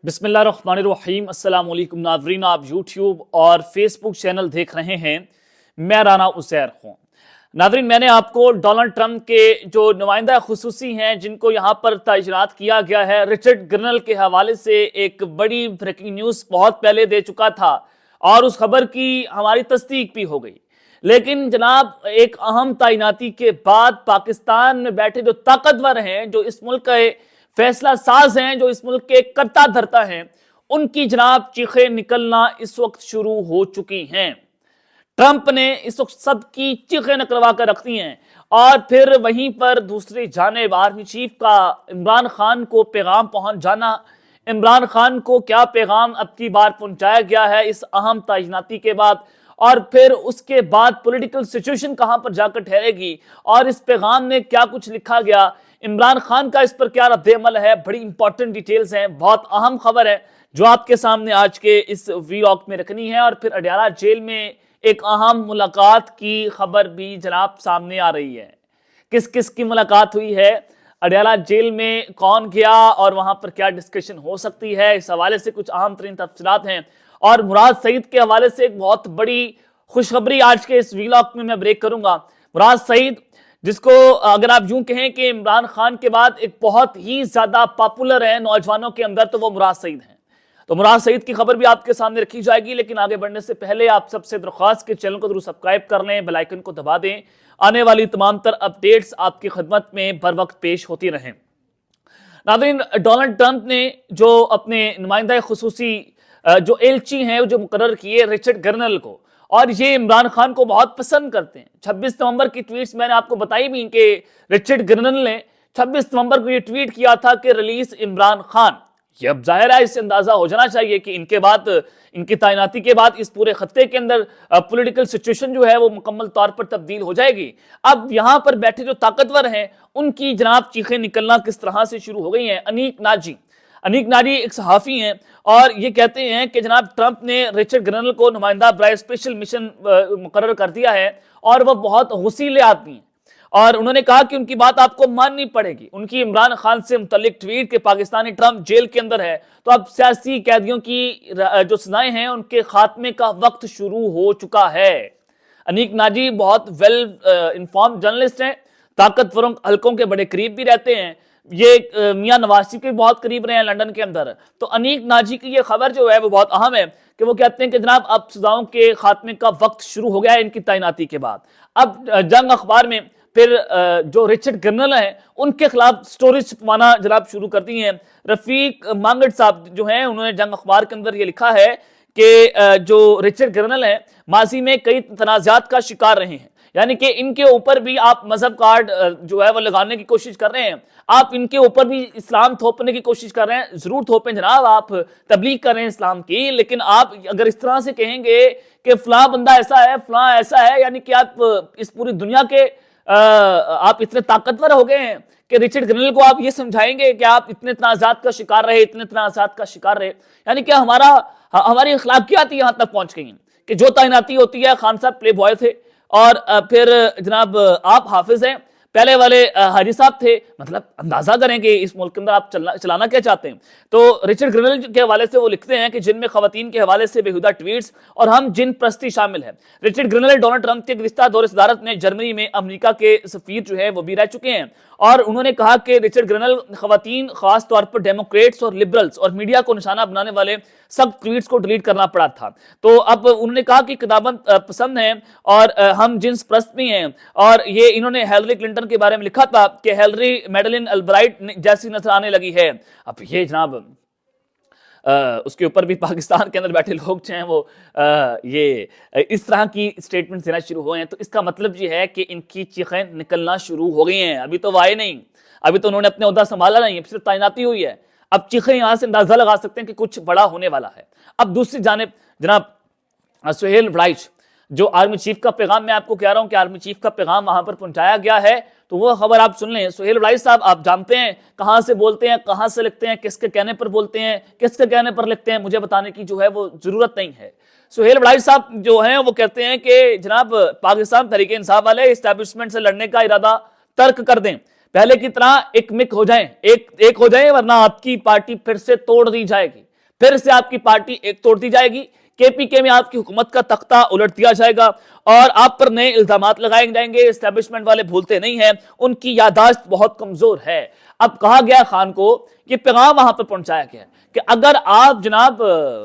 बिस्मिल्लाहिर्रहमानिर्रहीम। अस्सलाम वालेकुम नाज़रीन, आप यूट्यूब और फेसबुक चैनल देख रहे हैं। मैं राना उज़ैर हूँ। नाज़रीन, मैंने आपको डोनाल्ड ट्रंप के जो नुमाइंदा खुसूसी हैं जिनको यहाँ पर तैनात किया गया है, रिचर्ड ग्रनल के हवाले से एक बड़ी ब्रेकिंग न्यूज़ बहुत पहले दे चुका था और उस खबर की हमारी तस्दीक भी हो गई। लेकिन जनाब, एक अहम तैनाती के बाद पाकिस्तान में बैठे जो ताकतवर हैं, जो इस मुल्क के फैसला साज हैं, जो इस मुल्क के करता धरता हैं, उनकी जनाब चीखें निकलना इस वक्त शुरू हो चुकी हैं। ट्रंप ने इस वक्त सबकी चीखें निकलवा कर रख दी हैं और फिर वहीं पर दूसरी जानिब आर्मी चीफ का इमरान खान को पैगाम पहुंच जाना। इमरान खान को क्या पैगाम अब की बार पहुंचाया गया है इस अहम तैनाती के बाद, और फिर उसके बाद पॉलिटिकल सिचुएशन कहां पर जाकर ठहरेगी और इस पैगाम में क्या कुछ लिखा गया, इमरान खान का इस पर क्या रद्द-ए-अमल है, बड़ी इंपॉर्टेंट डिटेल्स हैं। बहुत अहम खबर है जो आपके सामने आज के इस व्लॉग में रखनी है। और फिर अडयाला जेल में एक अहम मुलाकात की खबर भी जनाब सामने आ रही है। किस किस की मुलाकात हुई है, अडयाला जेल में कौन गया और वहां पर क्या डिस्कशन हो सकती है, इस हवाले से कुछ अहम तरीन तफसीलात हैं। और मुराद सईद के हवाले से एक बहुत बड़ी खुशखबरी आज के इस व्लॉग में मैं ब्रेक करूंगा। मुराद सईद, जिसको अगर आप यूं कहें कि इमरान खान के बाद एक बहुत ही ज्यादा पॉपुलर है नौजवानों के अंदर, तो वो मुराद सईद हैं। तो मुराद सईद की खबर भी आपके सामने रखी जाएगी। लेकिन आगे बढ़ने से पहले आप सबसे दरख्वास्त के चैनल को जरूर सब्सक्राइब कर लें, बेल आइकन को दबा दें। आने वाली तमाम तर अपडेट्स आपकी खिदमत में बर वक्त पेश होती रहें। नाज़रीन, डोनाल्ड ट्रंप ने जो अपने नुमाइंदा खुसूसी जो एलची हैं जो मुकर्रर किए रिचर्ड ग्रनल को, और ये इमरान खान को बहुत पसंद करते हैं। 26 नवंबर की ट्वीट्स मैंने आपको बताई भी कि रिचर्ड ग्रनल ने 26 नवंबर को ये ट्वीट किया था कि रिलीज इमरान खान। ये अब जाहिर है, इससे अंदाजा हो जाना चाहिए कि इनके बाद, इनकी तैनाती के बाद इस पूरे खत्ते के अंदर पॉलिटिकल सिचुएशन जो है वो मुकम्मल तौर पर तब्दील हो जाएगी। अब यहाँ पर बैठे जो ताकतवर हैं उनकी जनाब चीखें निकलना किस तरह से शुरू हो गई हैं। अनीक नाजी एक सहाफ़ी हैं और ये कहते हैं कि जनाब ट्रंप ने रिचर्ड ग्रनल को नुमाइंदा बराए स्पेशल मिशन मुकर्रर कर दिया है और वह बहुत हुसीले आदमी हैं, और उन्होंने कहा कि उनकी बात आपको माननी पड़ेगी। उनकी इमरान खान से मुतल्लिक ट्वीट के पाकिस्तानी ट्रंप जेल के अंदर है, तो अब सियासी कैदियों की जो सजाएं हैं उनके खात्मे का वक्त शुरू हो चुका है। अनीक नाजी बहुत वेल इन्फॉर्म्ड जर्नलिस्ट हैं, ताकतवरों हलकों के बड़े करीब भी रहते हैं। ये मियां नवाज शरीफ के बहुत करीब रहे हैं लंदन के अंदर। तो अनीक नाजी की ये खबर जो है वो बहुत अहम है कि वो कहते हैं कि जनाब अब सजाओं के खात्मे का वक्त शुरू हो गया है इनकी तैनाती के बाद। अब जंग अखबार में फिर जो रिचर्ड ग्रनल हैं उनके खिलाफ स्टोरीज छपवाना जनाब शुरू कर दी हैं। रफीक मांगट साहब जो हैं उन्होंने जंग अखबार के अंदर ये लिखा है कि जो रिचर्ड ग्रनल हैं माजी में कई तनाज़ात का शिकार रहे हैं, यानी कि इनके ऊपर भी आप मजहब कार्ड जो है वो लगाने की कोशिश कर रहे हैं, आप इनके ऊपर भी इस्लाम थोपने की कोशिश कर रहे हैं। जरूर थोपें जनाब, आप तबलीग कर रहे हैं इस्लाम की, लेकिन आप अगर इस तरह से कहेंगे कि फलां बंदा ऐसा है, फलां ऐसा है, यानी कि आप इस पूरी दुनिया के आप इतने ताकतवर हो गए हैं कि रिचर्ड ग्रनल को आप ये समझाएंगे कि आप इतने तनाज़ात का शिकार रहे, इतने तनाज़ात का शिकार रहे, यानी कि हमारी अखलाकियात यहाँ तक पहुंच गई हैं कि जो तैनाती होती है, खान साहब प्ले बॉय थे और फिर जनाब आप हाफिज हैं, पहले वाले हाजी साहब थे। मतलब अंदाजा करें कि इस मुल्क के अंदर आप चलाना क्या चाहते हैं। तो रिचर्ड ग्रनल के हवाले से वो लिखते हैं कि जिनमें खवातीन के हवाले से बेहुदा ट्वीट्स और हम जिन प्रस्ती शामिल है। रिचर्ड ग्रनल डोनाल्ड ट्रंप के गुज़िश्ता दौरे सदारत में जर्मनी में अमेरिका के सफीर जो है वो भी रह चुके हैं, और उन्होंने कहा कि रिचर्ड ग्रनल खवातीन, खास तौर पर डेमोक्रेट्स और लिबरल्स और मीडिया को निशाना बनाने वाले सब ट्वीट्स को डिलीट करना पड़ा था। तो अब उन्होंने कहा कि किताबन पसंद है और हम जिन्स प्रस्त भी हैं, और ये इन्होंने हिलरी क्लिंटन के बारे में लिखा था कि हिलरी मैडलिन अल्ब्राइट जैसी नजर आने लगी है। अब ये जनाब उसके ऊपर भी पाकिस्तान के अंदर बैठे लोग जो हैं वो ये इस तरह की स्टेटमेंट देना शुरू हुए हैं, तो इसका मतलब ये है कि इनकी चीखें निकलना शुरू हो गई हैं। अभी तो वो आए नहीं, अभी तो उन्होंने अपने ओहदा संभाला नहीं, सिर्फ तैनाती हुई है। अब चीखें यहां से अंदाजा लगा सकते हैं कि कुछ बड़ा होने वाला है। अब दूसरी जानिब जनाब सुहेल वड़ाइच, जो आर्मी चीफ का पैगाम, मैं आपको कह रहा हूं कि आर्मी चीफ का पैगाम वहां पर पहुंचाया गया है, तो वो खबर आप सुन लें। सुहेल वड़ाइच साहब, आप जानते हैं कहां से बोलते हैं, कहां से लिखते हैं, किसके कहने पर बोलते हैं, किसके कहने पर लिखते हैं, मुझे बताने की जो है वो जरूरत नहीं है। सुहेल वड़ाइच साहब जो हैं वो कहते हैं कि जनाब पाकिस्तान तहरीक इंसाफ वाले एस्टैब्लिशमेंट से लड़ने का इरादा तर्क कर दें, पहले की तरह एक मिक हो जाएं, एक हो जाएं, वरना आपकी पार्टी फिर से तोड़ दी जाएगी। پھر سے آپ کی پارٹی ایک توڑ دی جائے گی، کے پی کے میں آپ کی حکومت کا تختہ الٹ دیا جائے گا اور آپ پر نئے الزامات لگائے جائیں گے۔ اسٹیبلشمنٹ والے بھولتے نہیں ہیں، ان کی یادداشت بہت کمزور ہے۔ اب کہا گیا خان کو، یہ پیغام وہاں پر پہنچایا گیا کہ اگر آپ جناب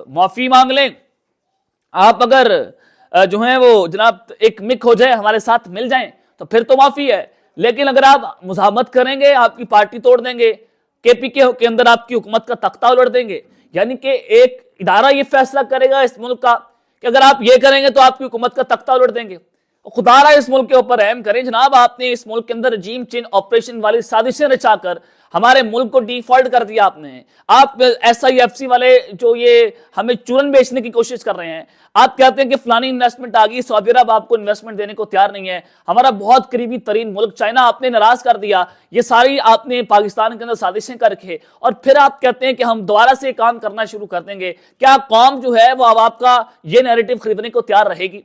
معافی مانگ لیں، آپ اگر جو ہیں وہ جناب ایک مک ہو جائے، ہمارے ساتھ مل جائیں تو پھر تو معافی ہے، لیکن اگر آپ مزاحمت کریں گے، آپ کی پارٹی توڑ دیں گے، کے پی کے اندر آپ کی حکومت کا تختہ الٹ دیں گے، یعنی کہ ایک ادارہ یہ فیصلہ کرے گا اس ملک کا کہ اگر آپ یہ کریں گے تو آپ کی حکومت کا تختہ الٹ دیں گے۔ خدا رہا اس ملک کے اوپر رحم کریں جناب، آپ نے اس ملک کے اندر رجیم چینج آپریشن والی سازشیں رچا کر ہمارے ملک کو ڈیفالٹ کر دیا آپ نے۔ آپ ایس آئی ایف سی والے جو یہ ہمیں چورن بیچنے کی کوشش کر رہے ہیں، آپ کہتے ہیں کہ فلانی انویسٹمنٹ آ گئی، سعودی عرب آپ کو انویسٹمنٹ دینے کو تیار نہیں ہے، ہمارا بہت قریبی ترین ملک چائنا آپ نے ناراض کر دیا، یہ ساری آپ نے پاکستان کے اندر سازشیں کر رکھے، اور پھر آپ کہتے ہیں کہ ہم دوبارہ سے کام کرنا شروع کر دیں گے۔ کیا قوم جو ہے وہ اب آپ کا یہ نیریٹو خریدنے کو تیار رہے گی؟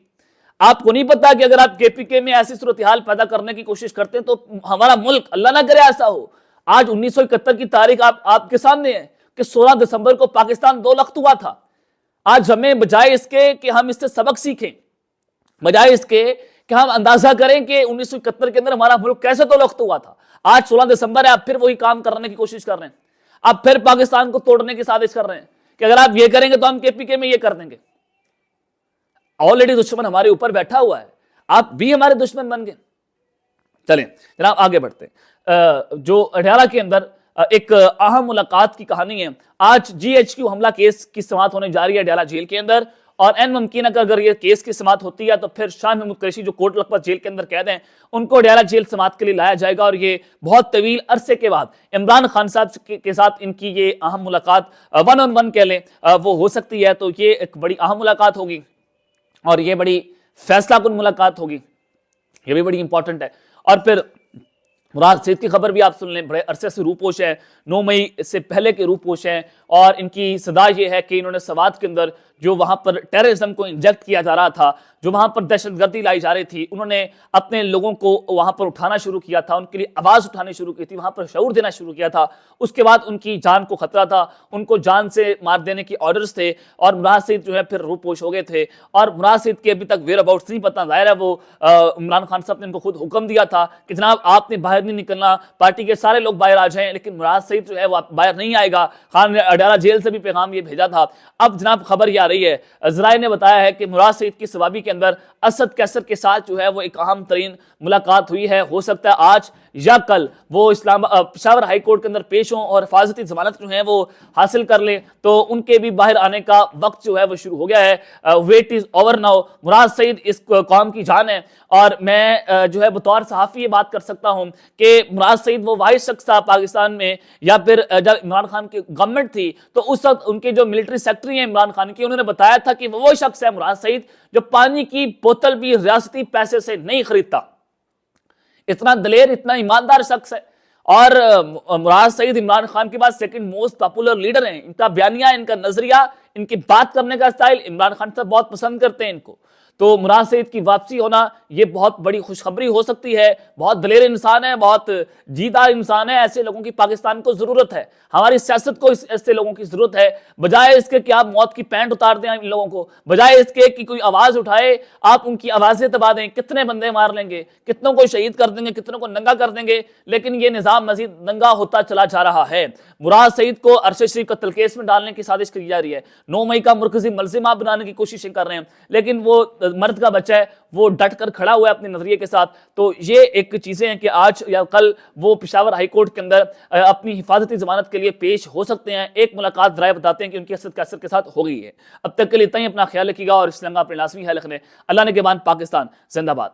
آپ کو نہیں پتا کہ اگر آپ کے پی کے میں ایسی صورتحال پیدا کرنے کی کوشش کرتے ہیں تو ہمارا ملک، اللہ نہ کرے ایسا ہو۔ آج 1971 کی تاریخ آپ کے سامنے ہے کہ 16 دسمبر کو پاکستان 2 لخت ہوا تھا۔ آج ہمیں بجائے اس کے کہ ہم اس سے سبق سیکھیں، بجائے اس کے کہ ہم اندازہ کریں کہ 1971 کے اندر ہمارا ملک کیسے 2 لخت ہوا تھا، آج 16 دسمبر ہے، آپ پھر وہی کام کرنے کی کوشش کر رہے ہیں، آپ پھر پاکستان کو توڑنے کی سازش کر رہے ہیں کہ اگر آپ یہ کریں گے تو ہم کے پی کے میں یہ کر دیں گے۔ آلریڈی دشمن ہمارے اوپر بیٹھا ہوا ہے، آپ بھی ہمارے دشمن بن گئے۔ چلیں جناب آگے بڑھتے ہیں۔ جو اڈیالہ کے اندر ایک اہم ملاقات کی کہانی ہے، آج جی ایچ کیو حملہ کیس کی سماعت ہونے جا رہی ہے اڈیالہ جیل کے اندر، اور این ممکن ہے کہ اگر یہ کیس کی سماعت ہوتی ہے تو پھر شاہ محمود قریشی جو کوٹ لکھپت جیل کے اندر قید ہیں، ان کو اڈیالہ جیل سماعت کے لیے لایا جائے گا، اور یہ بہت طویل عرصے کے بعد عمران خان صاحب کے ساتھ ان کی یہ اہم ملاقات 1 on 1 کہہ لیں وہ ہو سکتی ہے، تو یہ ایک بڑی اہم ملاقات ہوگی اور یہ بڑی فیصلہ کن ملاقات ہوگی، یہ بھی بڑی امپورٹنٹ ہے۔ اور پھر مراد سعید کی خبر بھی آپ سن لیں، بڑے عرصے سے روپوش ہے، 9 مئی سے پہلے کے روپوش ہیں، اور ان کی صدا یہ ہے کہ انہوں نے سوات کے اندر جو وہاں پر ٹیررزم کو انجیکٹ کیا جا رہا تھا، جو وہاں پر دہشت گردی لائی جا رہی تھی، انہوں نے اپنے لوگوں کو وہاں پر اٹھانا شروع کیا تھا، ان کے لیے آواز اٹھانی شروع کی تھی، وہاں پر شعور دینا شروع کیا تھا۔ اس کے بعد ان کی جان کو خطرہ تھا، ان کو جان سے مار دینے کی آرڈرز تھے، اور مراد سعید جو ہے پھر روپوش ہو گئے تھے، اور مراد سعید کے ابھی تک ویئر اباؤٹس نہیں پتہ، ظاہر ہے وہ عمران خان صاحب نے ان کو خود حکم دیا تھا کہ جناب آپ نے باہر نہیں نکلنا، پارٹی کے سارے لوگ باہر آ جائیں، لیکن مراد سعید جو ہے وہ باہر نہیں آئے گا۔ خان نے اڈیالہ جیل سے بھی پیغام یہ بھیجا تھا۔ اب جناب خبر یہ آ رہی ہے، ذرائع نے بتایا ہے کہ مراد سعید کی سوابی کے اندر اسد کیسر کے ساتھ جو ہے وہ ایک اہم ترین ملاقات ہوئی ہے، ہو سکتا ہے آج یا کل وہ پشاور ہائی کورٹ کے اندر پیش ہوں اور حفاظتی ضمانت جو ہے وہ حاصل کر لیں، تو ان کے بھی باہر آنے کا وقت جو ہے وہ شروع ہو گیا ہے۔ ویٹ از اوور ناؤ۔ مراد سعید اس قوم کی جان ہے، اور میں جو ہے بطور صحافی یہ بات کر سکتا ہوں کہ مراد سعید وہ واحد شخص تھا پاکستان میں، یا پھر جب عمران خان کی گورنمنٹ تھی تو اس وقت ان کے جو ملٹری سیکٹری ہیں عمران خان کی، انہوں نے بتایا تھا کہ وہ شخص ہے مراد سعید جو پانی کی بوتل بھی ریاستی پیسے سے نہیں خریدتا۔ اتنا دلیر، اتنا ایماندار شخص ہے، اور مراد سعید عمران خان کے بعد سیکنڈ موسٹ پاپولر لیڈر ہیں۔ ان کا بیانیہ، ان کا نظریہ، ان کی بات کرنے کا سٹائل عمران خان صاحب بہت پسند کرتے ہیں ان کو۔ تو مراد سعید کی واپسی ہونا یہ بہت بڑی خوشخبری ہو سکتی ہے۔ بہت دلیر انسان ہے، بہت جیدار انسان ہے، ایسے لوگوں کی پاکستان کو ضرورت ہے، ہماری سیاست کو ایسے لوگوں کی ضرورت ہے۔ بجائے اس کے کہ آپ موت کی پینٹ اتار دیں ان لوگوں کو، بجائے اس کے کہ کوئی آواز اٹھائے آپ ان کی آوازیں دبا دیں، کتنے بندے مار لیں گے، کتنوں کو شہید کر دیں گے، کتنوں کو ننگا کر دیں گے، لیکن یہ نظام مزید ننگا ہوتا چلا جا رہا ہے۔ مراد سعید کو ارشد شریف قتل کیس میں ڈالنے کی سازش کی جا رہی ہے، 9 مئی کا مرکزی ملزمہ بنانے کی کوششیں کر رہے ہیں، لیکن وہ مرد کا بچہ ہے، وہ ڈٹ کر کھڑا ہوا ہے اپنے نظریے کے ساتھ۔ تو یہ ایک چیزیں ہیں کہ آج یا کل وہ پشاور ہائی کورٹ کے اندر اپنی حفاظتی ضمانت کے لیے پیش ہو سکتے ہیں۔ ایک ملاقات ذرائع بتاتے ہیں کہ ان کی اسد کیسر کے ساتھ ہو گئی ہے۔ اب تک کے لیے اتنا ہی، اپنا خیال رکھیے گا اور اس لنگا اپنے لازمی خیال رکھنے۔ اللہ نے کے بعد پاکستان زندہ باد۔